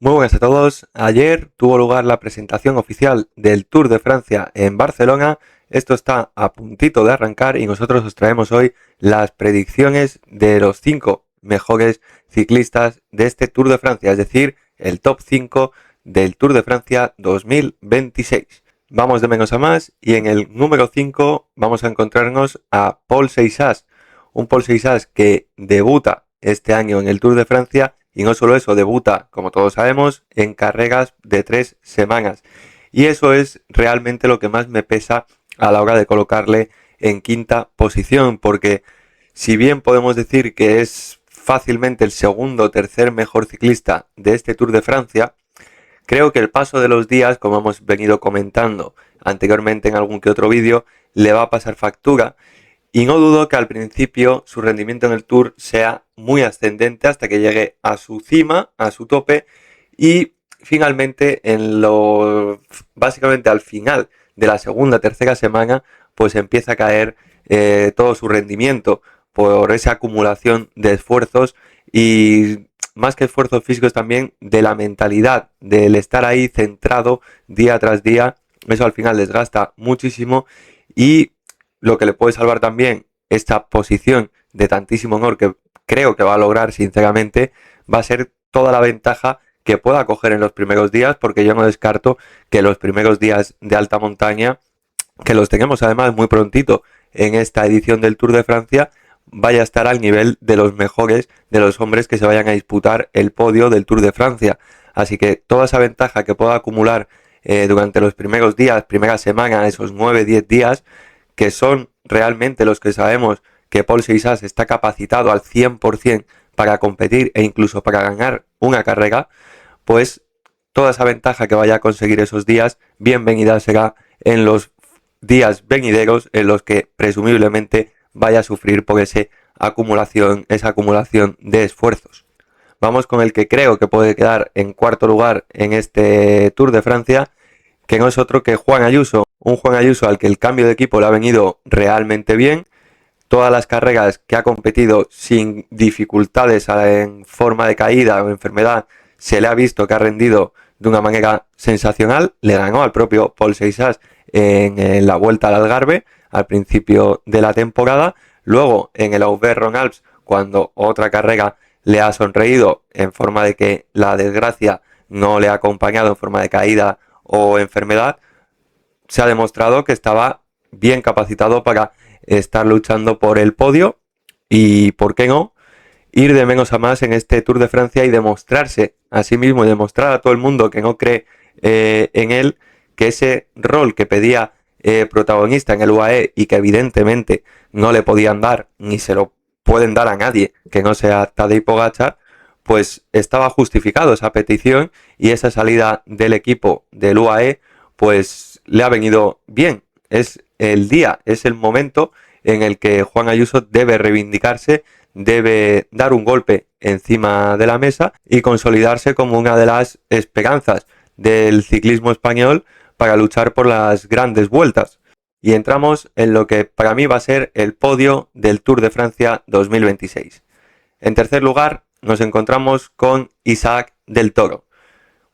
Muy buenas a todos. Ayer tuvo lugar la presentación oficial del Tour de Francia en Barcelona. Esto está a puntito de arrancar y nosotros os traemos hoy las predicciones de los 5 mejores ciclistas de este Tour de Francia, es decir, el top 5 del Tour de Francia 2026. Vamos de menos a más y en el número 5 vamos a encontrarnos a Paul Seixas, un Paul Seixas que debuta este año en el Tour de Francia. Y no solo eso, debuta, como todos sabemos, en carreras de 3 semanas. Y eso es realmente lo que más me pesa a la hora de colocarle en quinta posición, porque si bien podemos decir que es fácilmente el segundo o tercer mejor ciclista de este Tour de Francia, creo que el paso de los días, como hemos venido comentando anteriormente en algún que otro vídeo, le va a pasar factura. Y no dudo que al principio su rendimiento en el Tour sea muy ascendente hasta que llegue a su cima, a su tope, y finalmente básicamente al final de la segunda, tercera semana, pues empieza a caer todo su rendimiento por esa acumulación de esfuerzos y más que esfuerzos físicos también de la mentalidad, del estar ahí centrado día tras día. Eso al final desgasta muchísimo y lo que le puede salvar también esta posición de tantísimo honor que creo que va a lograr sinceramente va a ser toda la ventaja que pueda coger en los primeros días, porque yo no descarto que los primeros días de alta montaña, que los tenemos además muy prontito en esta edición del Tour de Francia, vaya a estar al nivel de los mejores de los hombres que se vayan a disputar el podio del Tour de Francia. Así que toda esa ventaja que pueda acumular durante los primeros días, primera semana, esos 9-10 días, que son realmente los que sabemos que Paul Seixas está capacitado al 100% para competir e incluso para ganar una carrera, pues toda esa ventaja que vaya a conseguir esos días, bienvenida será en los días venideros en los que presumiblemente vaya a sufrir por esa acumulación de esfuerzos. Vamos con el que creo que puede quedar en cuarto lugar en este Tour de Francia, que no es otro que Juan Ayuso. Un Juan Ayuso al que el cambio de equipo le ha venido realmente bien. Todas las carreras que ha competido sin dificultades en forma de caída o enfermedad, se le ha visto que ha rendido de una manera sensacional. Le ganó al propio Paul Seixas en la Vuelta al Algarve al principio de la temporada. Luego en el Auvergne-Rhône-Alpes, cuando otra carrera le ha sonreído en forma de que la desgracia no le ha acompañado en forma de caída o enfermedad, se ha demostrado que estaba bien capacitado para estar luchando por el podio y, ¿por qué no?, ir de menos a más en este Tour de Francia y demostrarse a sí mismo y demostrar a todo el mundo que no cree en él que ese rol que pedía protagonista en el UAE y que evidentemente no le podían dar ni se lo pueden dar a nadie que no sea Tadej Pogačar, pues estaba justificado esa petición y esa salida del equipo del UAE pues le ha venido bien. Es el día, es el momento en el que Juan Ayuso debe reivindicarse, debe dar un golpe encima de la mesa y consolidarse como una de las esperanzas del ciclismo español para luchar por las grandes vueltas. Y entramos en lo que para mí va a ser el podio del Tour de Francia 2026. En tercer lugar nos encontramos con Isaac del Toro.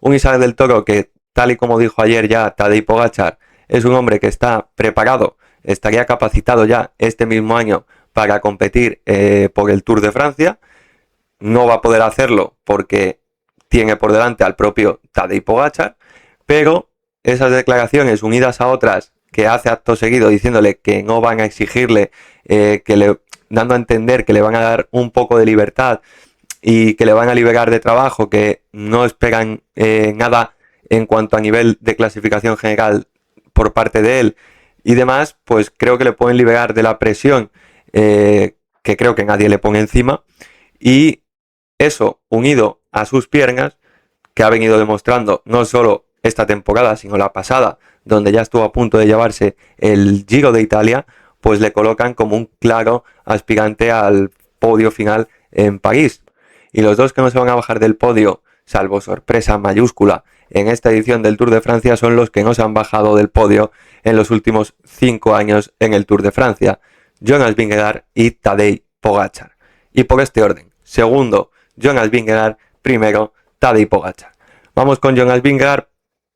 Un Isaac del Toro que, tal y como dijo ayer ya Tadej Pogačar, es un hombre que está preparado, estaría capacitado ya este mismo año para competir por el Tour de Francia. No va a poder hacerlo porque tiene por delante al propio Tadej Pogačar, pero esas declaraciones unidas a otras que hace acto seguido diciéndole que no van a exigirle, dando a entender que le van a dar un poco de libertad y que le van a liberar de trabajo, que no esperan nada en cuanto a nivel de clasificación general por parte de él y demás, pues creo que le pueden liberar de la presión que creo que nadie le pone encima, y eso unido a sus piernas, que ha venido demostrando no solo esta temporada, sino la pasada, donde ya estuvo a punto de llevarse el Giro de Italia, pues le colocan como un claro aspirante al podio final en París. Y los dos que no se van a bajar del podio, salvo sorpresa mayúscula, en esta edición del Tour de Francia son los que no se han bajado del podio en los últimos 5 años en el Tour de Francia: Jonas Vingegaard y Tadej Pogačar. Y por este orden: segundo, Jonas Vingegaard; primero, Tadej Pogačar. Vamos con Jonas Vingegaard.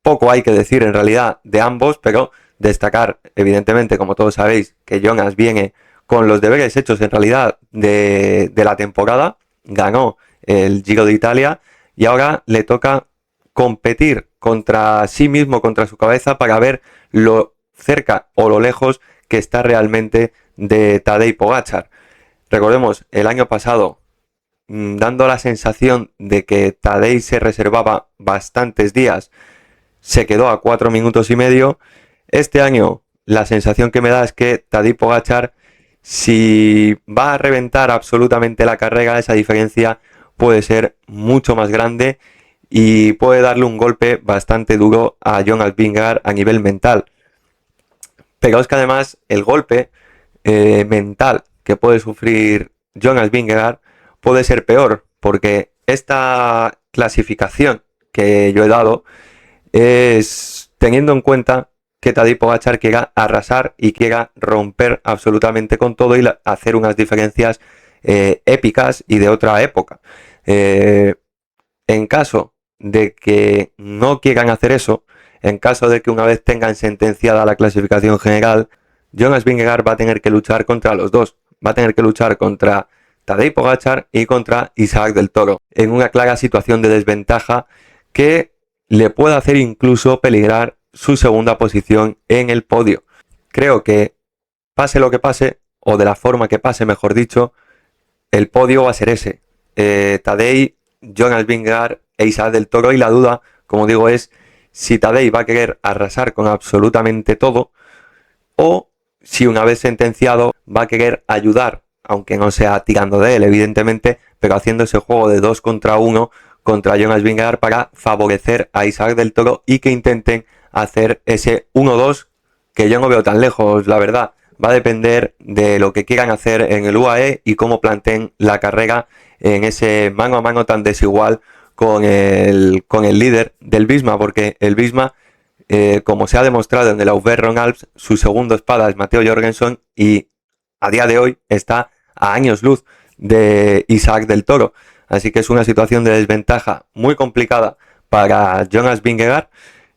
Poco hay que decir en realidad de ambos, pero destacar, evidentemente, como todos sabéis, que Jonas viene con los deberes hechos en realidad de la temporada. Ganó el Giro de Italia y ahora le toca competir contra sí mismo, contra su cabeza, para ver lo cerca o lo lejos que está realmente de Tadej Pogačar. Recordemos, el año pasado, dando la sensación de que Tadej se reservaba bastantes días, se quedó a 4 minutos y medio. Este año la sensación que me da es que Tadej Pogačar, si va a reventar absolutamente la carrera, esa diferencia puede ser mucho más grande y puede darle un golpe bastante duro a Jonas Vingegaard a nivel mental. Pero es que además el golpe mental que puede sufrir Jonas Vingegaard puede ser peor, porque esta clasificación que yo he dado es teniendo en cuenta que Tadej Pogačar quiera arrasar y quiera romper absolutamente con todo y hacer unas diferencias épicas y de otra época. En caso de que no quieran hacer eso, en caso de que una vez tengan sentenciada la clasificación general, Jonas Vingegaard va a tener que luchar contra los dos. Va a tener que luchar contra Tadej Pogačar y contra Isaac del Toro, en una clara situación de desventaja que le puede hacer incluso peligrar su segunda posición en el podio. Creo que pase lo que pase, o de la forma que pase, mejor dicho, el podio va a ser ese. Tadej, Jonas Vingegaard e Isaac del Toro, y la duda, como digo, es si Tadej va a querer arrasar con absolutamente todo o si una vez sentenciado va a querer ayudar, aunque no sea tirando de él, evidentemente, pero haciendo ese juego de 2 contra 1 contra Jonas Vingegaard para favorecer a Isaac del Toro y que intenten hacer ese 1-2 que yo no veo tan lejos, la verdad. Va a depender de lo que quieran hacer en el UAE y cómo planteen la carrera en ese mano a mano tan desigual con el líder del Visma, porque el Visma, como se ha demostrado en el Aubert Ronalps, su segundo espada es Matteo Jorgensen y a día de hoy está a años luz de Isaac del Toro. Así que es una situación de desventaja muy complicada para Jonas Vingegaard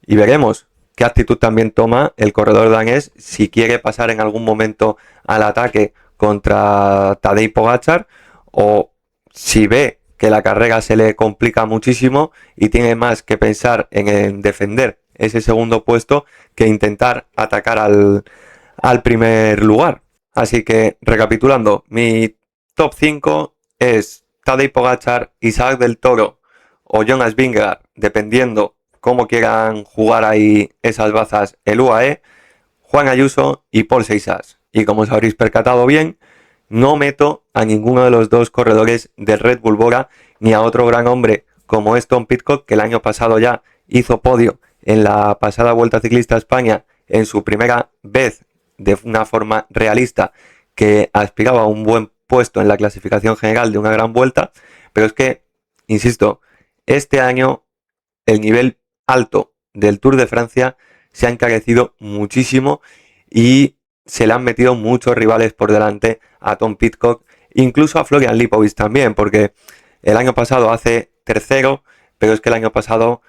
y veremos qué actitud también toma el corredor danés si quiere pasar en algún momento al ataque contra Tadej Pogačar o si ve que la carrera se le complica muchísimo y tiene más que pensar en defender ese segundo puesto que intentar atacar al primer lugar. Así que recapitulando, mi top 5 es Tadej Pogačar, Isaac del Toro o Jonas Vingegaard, dependiendo cómo quieran jugar ahí esas bazas el UAE, Juan Ayuso y Paul Seixas. Y como os habréis percatado bien, no meto a ninguno de los dos corredores de Red Bull Bora ni a otro gran hombre como es Tom Pidcock, que el año pasado ya hizo podio en la pasada Vuelta Ciclista a España en su primera vez de una forma realista, que aspiraba a un buen puesto en la clasificación general de una gran vuelta, pero es que, insisto, este año el nivel alto del Tour de Francia se ha encarecido muchísimo y se le han metido muchos rivales por delante a Tom Pidcock, incluso a Florian Lipovic también, porque el año pasado hace tercero, pero es que el año pasado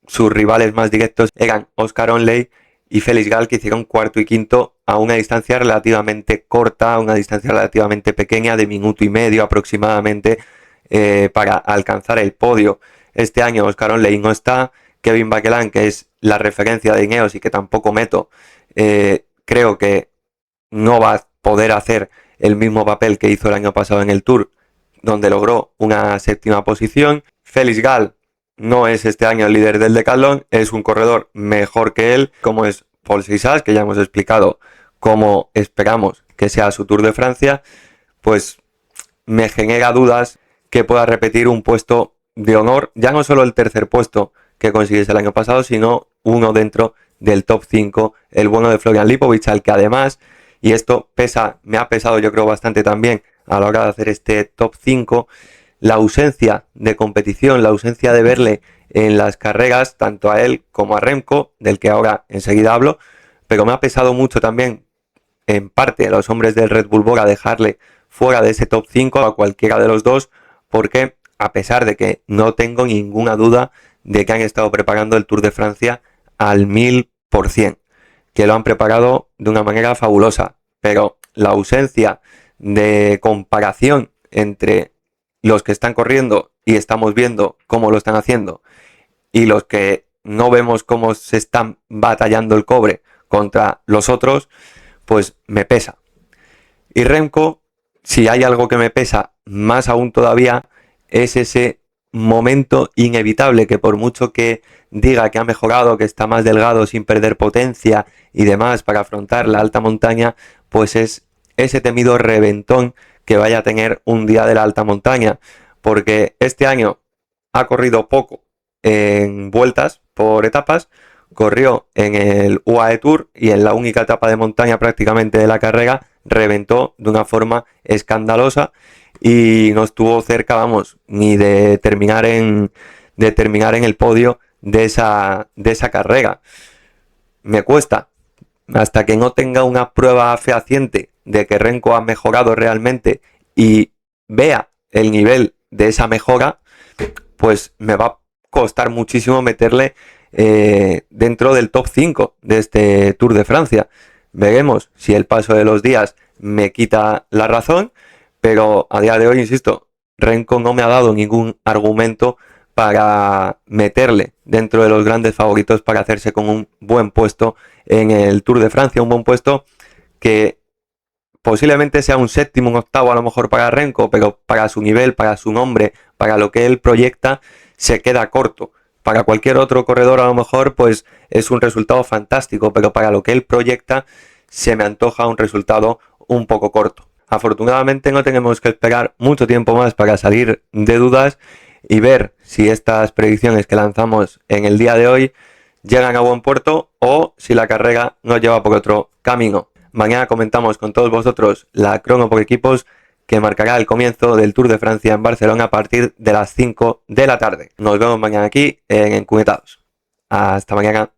sus rivales más directos eran Oscar Onley y Félix Gall, que hicieron cuarto y quinto a una distancia relativamente corta, a una distancia relativamente pequeña, de minuto y medio aproximadamente, para alcanzar el podio. Este año Oscar Onley no está, Kevin Bakeland, que es la referencia de Ineos y que tampoco meto, creo que no va a poder hacer el mismo papel que hizo el año pasado en el Tour, donde logró una séptima posición. Félix Gall no es este año el líder del Decathlon, es un corredor mejor que él, como es Paul Seixas, que ya hemos explicado cómo esperamos que sea su Tour de Francia. Pues me genera dudas que pueda repetir un puesto de honor, ya no solo el tercer puesto que consiguiese el año pasado, sino uno dentro del top 5, el bueno de Florian Lipovic, al que además, y esto me ha pesado yo creo bastante también a la hora de hacer este top 5, la ausencia de competición, la ausencia de verle en las carreras, tanto a él como a Remco, del que ahora enseguida hablo, pero me ha pesado mucho también, en parte, a los hombres del Red Bull Bora dejarle fuera de ese top 5 a cualquiera de los dos, porque a pesar de que no tengo ninguna duda de que han estado preparando el Tour de Francia al 1000%, que lo han preparado de una manera fabulosa, pero la ausencia de comparación entre los que están corriendo y estamos viendo cómo lo están haciendo y los que no vemos cómo se están batallando el cobre contra los otros, pues me pesa. Y Remco, si hay algo que me pesa más aún todavía, es ese momento inevitable que por mucho que diga que ha mejorado, que está más delgado sin perder potencia y demás para afrontar la alta montaña, pues es ese temido reventón que vaya a tener un día de la alta montaña, porque este año ha corrido poco en vueltas por etapas, corrió en el UAE Tour y en la única etapa de montaña prácticamente de la carrera reventó de una forma escandalosa y no estuvo cerca, vamos, ni de terminar en el podio de esa carrera. Me cuesta, hasta que no tenga una prueba fehaciente de que Remco ha mejorado realmente y vea el nivel de esa mejora, pues me va a costar muchísimo meterle dentro del top 5 de este Tour de Francia. Veremos si el paso de los días me quita la razón, pero a día de hoy, insisto, Remco no me ha dado ningún argumento para meterle dentro de los grandes favoritos para hacerse con un buen puesto en el Tour de Francia, un buen puesto que posiblemente sea un séptimo, un octavo a lo mejor para Remco, pero para su nivel, para su nombre, para lo que él proyecta, se queda corto. Para cualquier otro corredor a lo mejor pues es un resultado fantástico, pero para lo que él proyecta se me antoja un resultado un poco corto. Afortunadamente no tenemos que esperar mucho tiempo más para salir de dudas y ver si estas predicciones que lanzamos en el día de hoy llegan a buen puerto o si la carrera nos lleva por otro camino. Mañana comentamos con todos vosotros la crono por equipos que marcará el comienzo del Tour de Francia en Barcelona a partir de las 5 de la tarde. Nos vemos mañana aquí en Encunetados. Hasta mañana.